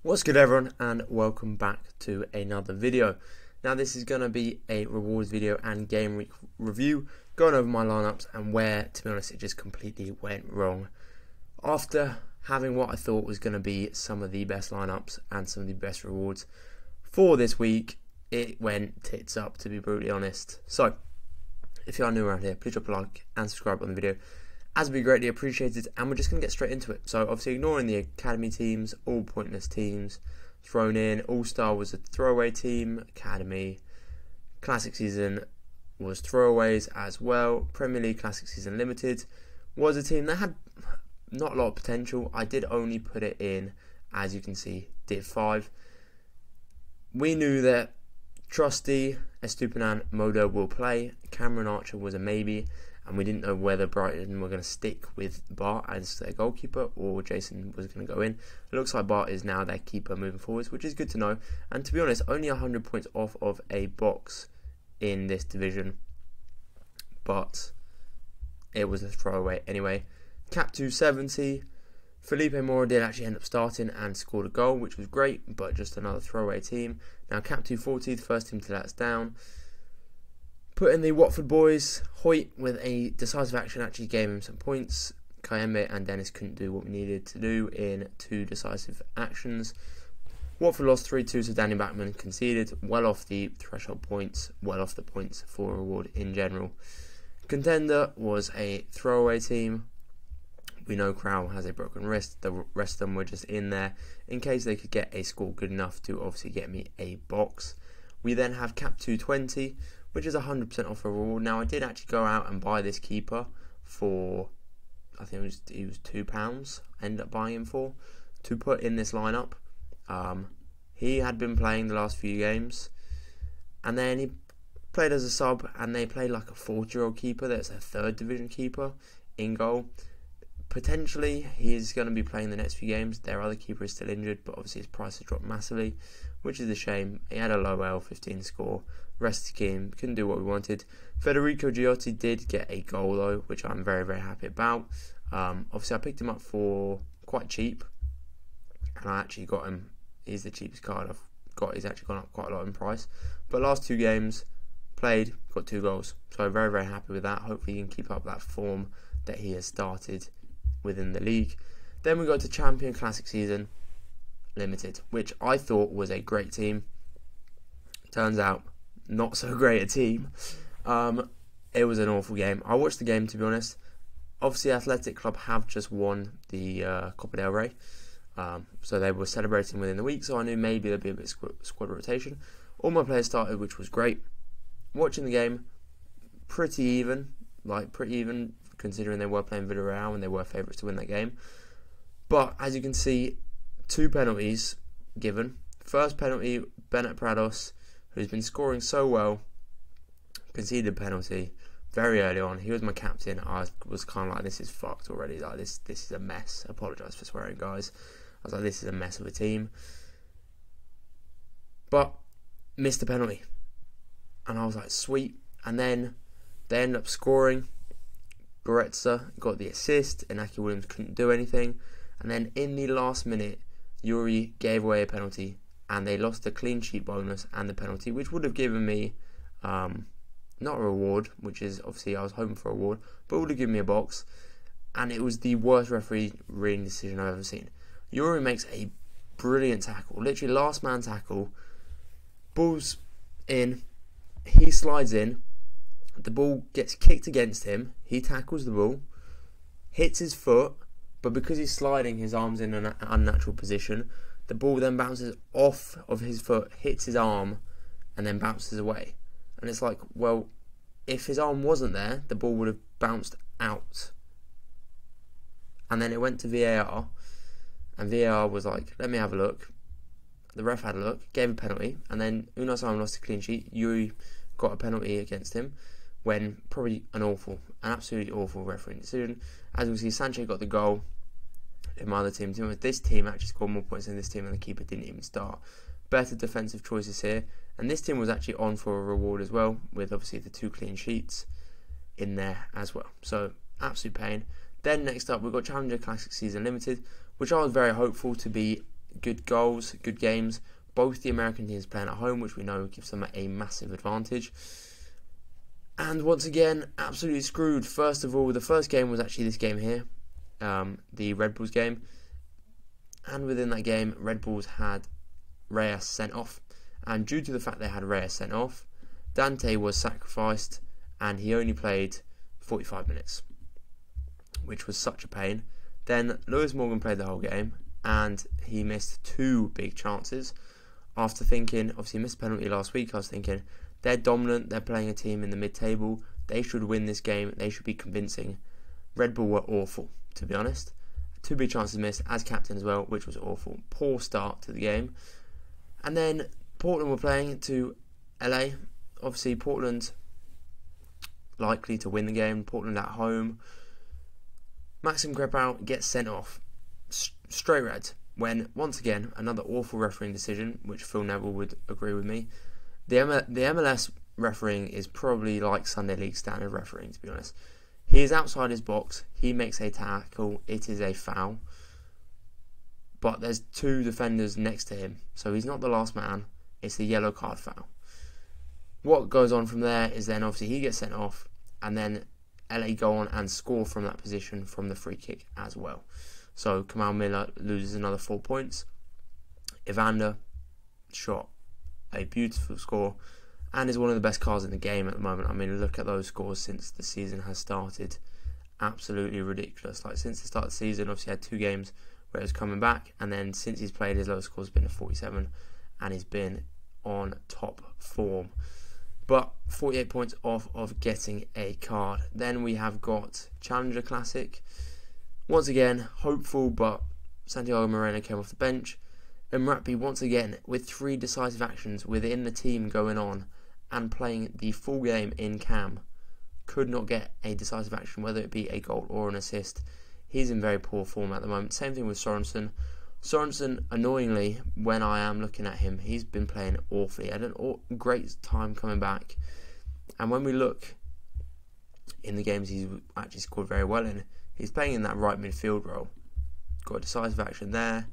What's good everyone, and welcome back to another video. Now this is going to be a rewards video and game week review, going over my lineups and where, to be honest, it just completely went wrong. After having what I thought was going to be some of the best lineups and some of the best rewards for this week, it went tits up, to be brutally honest. So if you are new around here, please drop a like and subscribe on the video, as would be greatly appreciated, and we're just going to get straight into it. So obviously ignoring the academy teams, all pointless teams thrown in. All-Star was a throwaway team, academy, classic season was throwaways as well. Premier League Classic Season Limited was a team that had not a lot of potential. I did only put it in, as you can see, Div 5. We knew that Trusty, Estupinan, Modo will play. Cameron Archer was a maybe, and we didn't know whether Brighton were going to stick with Bart as their goalkeeper or Jason was going to go in. It looks like Bart is now their keeper moving forwards, which is good to know. And to be honest, only 100 points off of a box in this division, but it was a throwaway anyway. Cap 270. Felipe Mora did actually end up starting and scored a goal, which was great, but just another throwaway team. Now Cap 240, the first team to let us down. Put in the Watford boys. Hoyt with a decisive action actually gave him some points. Kayembe and Dennis couldn't do what we needed to do in two decisive actions. Watford lost 3-2, so Danny Backman conceded. Well off the threshold points, well off the points for a reward in general. Contender was a throwaway team. We know Crow has a broken wrist. The rest of them were just in there in case they could get a score good enough to obviously get me a box. We then have Cap 220, which is 100% off a reward. Now I did actually go out and buy this keeper for, I think it was £2. I ended up buying him for, to put in this lineup. He had been playing the last few games, and then he played as a sub, and they played like a 40-year-old keeper that's a third division keeper in goal. Potentially he's going to be playing the next few games. Their other keeper is still injured, but obviously his price has dropped massively, which is a shame. He had a low L15 score. Rest of the game couldn't do what we wanted. Federico Giotti did get a goal though, which I'm very, very happy about. Obviously I picked him up for quite cheap, and I actually got him. He's the cheapest card I've got. He's actually gone up quite a lot in price. But last two games played, got 2 goals. So very, very happy with that. Hopefully he can keep up that form that he has started within the league. Then we got to Champion Classic Season Limited, which I thought was a great team. Turns out not so great a team. It was an awful game. I watched the game, to be honest. Obviously Athletic Club have just won the Copa del Rey, so they were celebrating within the week, so I knew maybe there'd be a bit of squad rotation. All my players started, which was great. Watching the game, pretty even considering they were playing Villarreal and they were favourites to win that game. But as you can see, 2 penalties given. First penalty, Bennett Prados, who's been scoring so well, conceded a penalty very early on. He was my captain. I was kind of like, this is fucked already. Like this is a mess. Apologise for swearing, guys. I was like, this is a mess of a team. But missed the penalty, and I was like, sweet. And then they ended up scoring. Goretza got the assist, and Inaki Williams couldn't do anything. And then in the last minute, Yuri gave away a penalty, and they lost the clean sheet bonus and the penalty, which would have given me not a reward, which is obviously I was hoping for a reward, but would have given me a box. And it was the worst refereeing decision I've ever seen. Yuri makes a brilliant tackle, literally last man tackle, ball's in, he slides in, the ball gets kicked against him, he tackles the ball, hits his foot, but because he's sliding, his arm's in an unnatural position, the ball then bounces off of his foot, hits his arm, and then bounces away. And it's like, well, if his arm wasn't there, the ball would have bounced out. And then it went to VAR, and VAR was like, let me have a look. The ref had a look, gave a penalty, and then Unai Simon lost a clean sheet. Yuri got a penalty against him, when probably an absolutely awful refereeing decision. As we see, Sanchez got the goal in my other team. This team actually scored more points than this team, and the keeper didn't even start. Better defensive choices here, and this team was actually on for a reward as well, with obviously the 2 clean sheets in there as well. So absolute pain. Then next up, we've got Challenger Classic Season Limited, which I was very hopeful to be good goals, good games. Both the American teams playing at home, which we know gives them a massive advantage. And once again, absolutely screwed. First of all, the first game was actually this game here, the Red Bulls game. And within that game, Red Bulls had Reyes sent off. And due to the fact they had Reyes sent off, Dante was sacrificed and he only played 45 minutes, which was such a pain. Then Lewis Morgan played the whole game and he missed 2 big chances. After thinking, obviously he missed a penalty last week, I was thinking, they're dominant, they're playing a team in the mid-table, they should win this game, they should be convincing. Red Bull were awful, to be honest. 2 big chances missed, as captain as well, which was awful. Poor start to the game. And then Portland were playing to LA. Obviously Portland likely to win the game, Portland at home. Maxim Krepau gets sent off, straight red, when once again another awful refereeing decision, which Phil Neville would agree with me. The MLS refereeing is probably like Sunday League standard refereeing, to be honest. He is outside his box, he makes a tackle, it is a foul, but there's 2 defenders next to him, so he's not the last man, it's a yellow card foul. What goes on from there is then obviously he gets sent off, and then LA go on and score from that position from the free kick as well. So Kamal Miller loses another 4 points. Evander shot a beautiful score and is one of the best cards in the game at the moment. I mean, look at those scores since the season has started. Absolutely ridiculous. Like, since the start of the season, obviously had 2 games where he was coming back, and then since he's played, his lowest score has been a 47 and he's been on top form. But 48 points off of getting a card. Then we have got Challenger Classic. Once again, hopeful, but Santiago Moreno came off the bench. And Mrapi once again with 3 decisive actions within the team going on and playing the full game in cam. Could not get a decisive action, whether it be a goal or an assist. He's in very poor form at the moment. Same thing with Sorensen. Sorensen, annoyingly, when I am looking at him, he's been playing awfully. Had a great time coming back. And when we look in the games he's actually scored very well in, he's playing in that right midfield role. Got a decisive action there.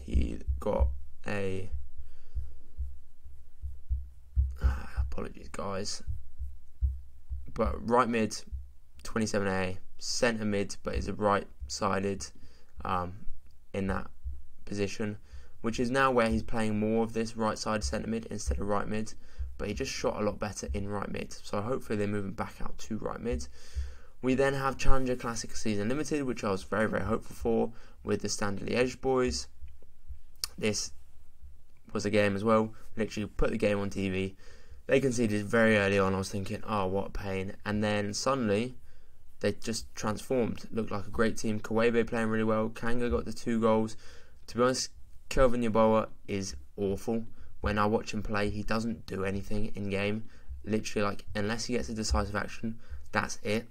He got a... apologies, guys. But right mid, 27A. Centre mid, but is a right-sided in that position, which is now where he's playing more of this right-side centre mid instead of right mid. But he just shot a lot better in right mid, so hopefully they move him back out to right mid. We then have Challenger Classic Season Limited, which I was very, very hopeful for, with the Standard Liège boys. This was a game as well. Literally put the game on TV. They conceded very early on. I was thinking, oh, what a pain. And then suddenly, they just transformed. Looked like a great team. Kawebe playing really well. Kanga got the 2 goals. To be honest, Kelvin Yeboah is awful. When I watch him play, he doesn't do anything in game. Literally, like, unless he gets a decisive action, that's it.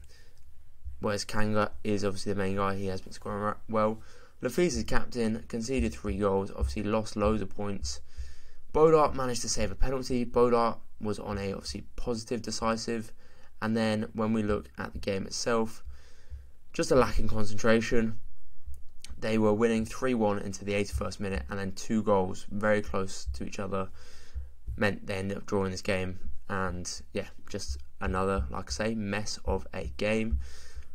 Whereas Kanga is obviously the main guy. He has been scoring well. Lafise is captain, conceded 3 goals, obviously lost loads of points. Bodart managed to save a penalty. Bodart was on a obviously positive decisive. And then when we look at the game itself, just a lack in concentration. They were winning 3-1 into the 81st minute, and then 2 goals very close to each other meant they ended up drawing this game. And yeah, just another, like I say, mess of a game.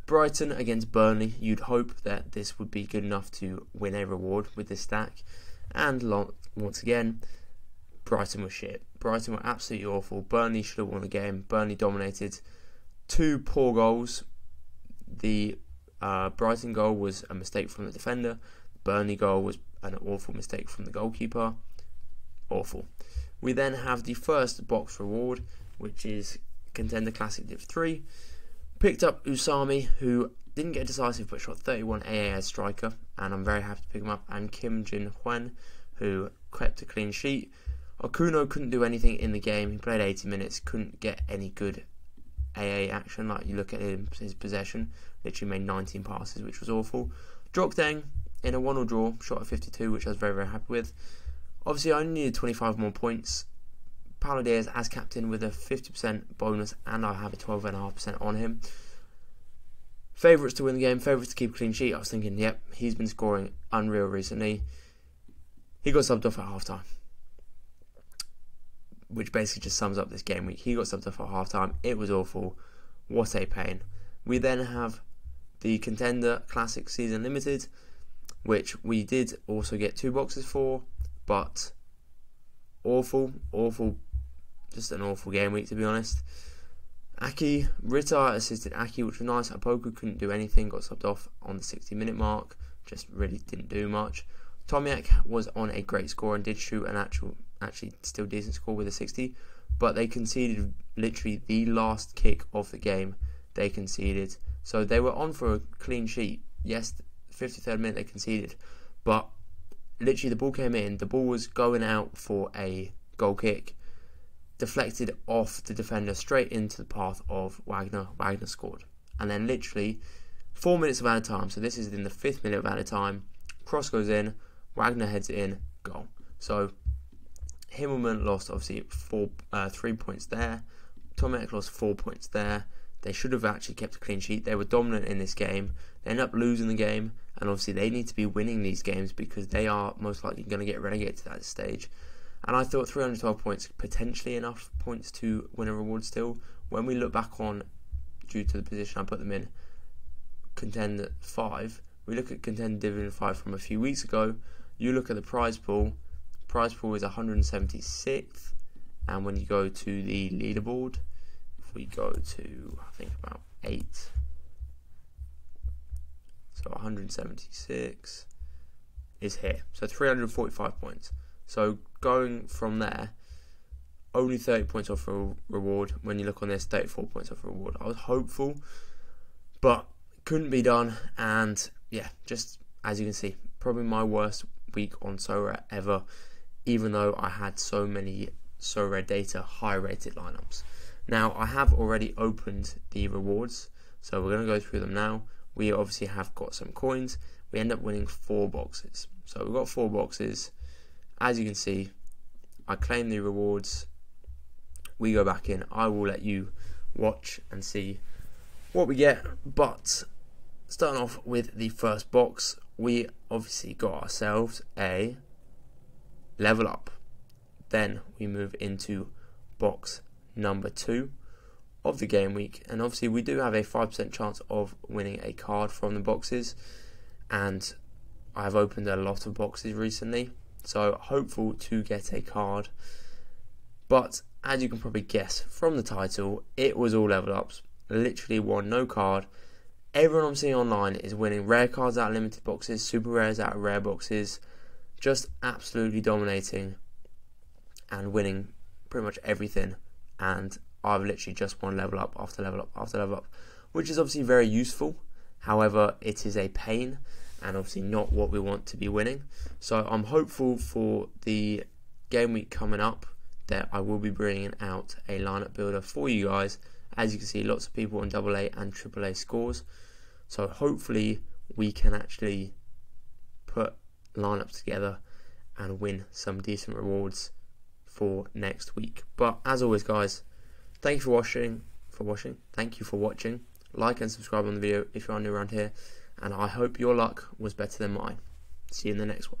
Brighton against Burnley, you'd hope that this would be good enough to win a reward with this stack. And once again, Brighton was shit. Brighton were absolutely awful. Burnley should have won the game. Burnley dominated. 2 poor goals. The Brighton goal was a mistake from the defender. Burnley goal was an awful mistake from the goalkeeper. Awful. We then have the first box reward, which is Contender Classic Div 3. Picked up Usami, who didn't get decisive but shot 31 AA as striker, and I'm very happy to pick him up. And Kim Jin Hwen, who kept a clean sheet. Okuno couldn't do anything in the game. He played 80 minutes, couldn't get any good AA action. Like, you look at his possession, literally made 19 passes, which was awful. Drokdeng in a 1-1 draw, shot at 52, which I was very, very happy with. Obviously, I only needed 25 more points. Paulo Diaz as captain with a 50% bonus, and I have a 12.5% on him. Favourites to win the game, favourites to keep a clean sheet. I was thinking, yep, he's been scoring unreal recently. He got subbed off at half-time, which basically just sums up this game week. He got subbed off at half-time. It was awful. What a pain. We then have the Contender Classic Season Limited, which we did also get 2 boxes for, but awful, just an awful game week, to be honest. Aki, Ritter assisted Aki, which was nice. Apoku couldn't do anything, got subbed off on the 60-minute mark, just really didn't do much. Tomiak was on a great score and did shoot an actually still decent score with a 60, but they conceded literally the last kick of the game. They conceded, so they were on for a clean sheet. Yes, 53rd minute they conceded, but literally the ball came in, the ball was going out for a goal kick, deflected off the defender straight into the path of Wagner. Wagner scored, and then literally 4 minutes of added time, so this is in the 5th minute of added time, cross goes in, Wagner heads it in, goal. So Himmelman lost obviously 3 points there, Tomek lost 4 points there. They should have actually kept a clean sheet. They were dominant in this game. They end up losing the game, and obviously they need to be winning these games because they are most likely going to get relegated to that stage. And I thought 312 points, potentially enough points to win a reward still. When we look back on, due to the position I put them in, Contender 5, we look at Contender Division 5 from a few weeks ago. You look at the prize pool is 176th, and when you go to the leaderboard, if we go to, I think, about 8, so 176 is here, so 345 points. So going from there, only 30 points off for a reward. When you look on this, 34 points off for a reward. I was hopeful, but couldn't be done. And yeah, just as you can see, probably my worst week on Sorare ever, even though I had so many Sorare data high rated lineups. Now I have already opened the rewards, so we're going to go through them now. We obviously have got some coins. We end up winning 4 boxes. So we've got 4 boxes. As you can see, I claim the rewards. We go back in. I will let you watch and see what we get. But starting off with the first box, we obviously got ourselves a level up. Then we move into box number 2 of the game week, and obviously we do have a 5% chance of winning a card from the boxes, and I have opened a lot of boxes recently, so hopeful to get a card. But as you can probably guess from the title, it was all level ups. Literally won no card. Everyone I'm seeing online is winning rare cards out of limited boxes, super rares out of rare boxes, just absolutely dominating and winning pretty much everything. And I've literally just won level up after level up after level up, which is obviously very useful. However, it is a pain and obviously not what we want to be winning. So I'm hopeful for the game week coming up that I will be bringing out a lineup builder for you guys. As you can see, lots of people on AA and AAA scores. So hopefully we can actually put lineups together and win some decent rewards for next week. But as always, guys, thank you for watching. Thank you for watching. Like and subscribe on the video if you are new around here, and I hope your luck was better than mine. See you in the next one.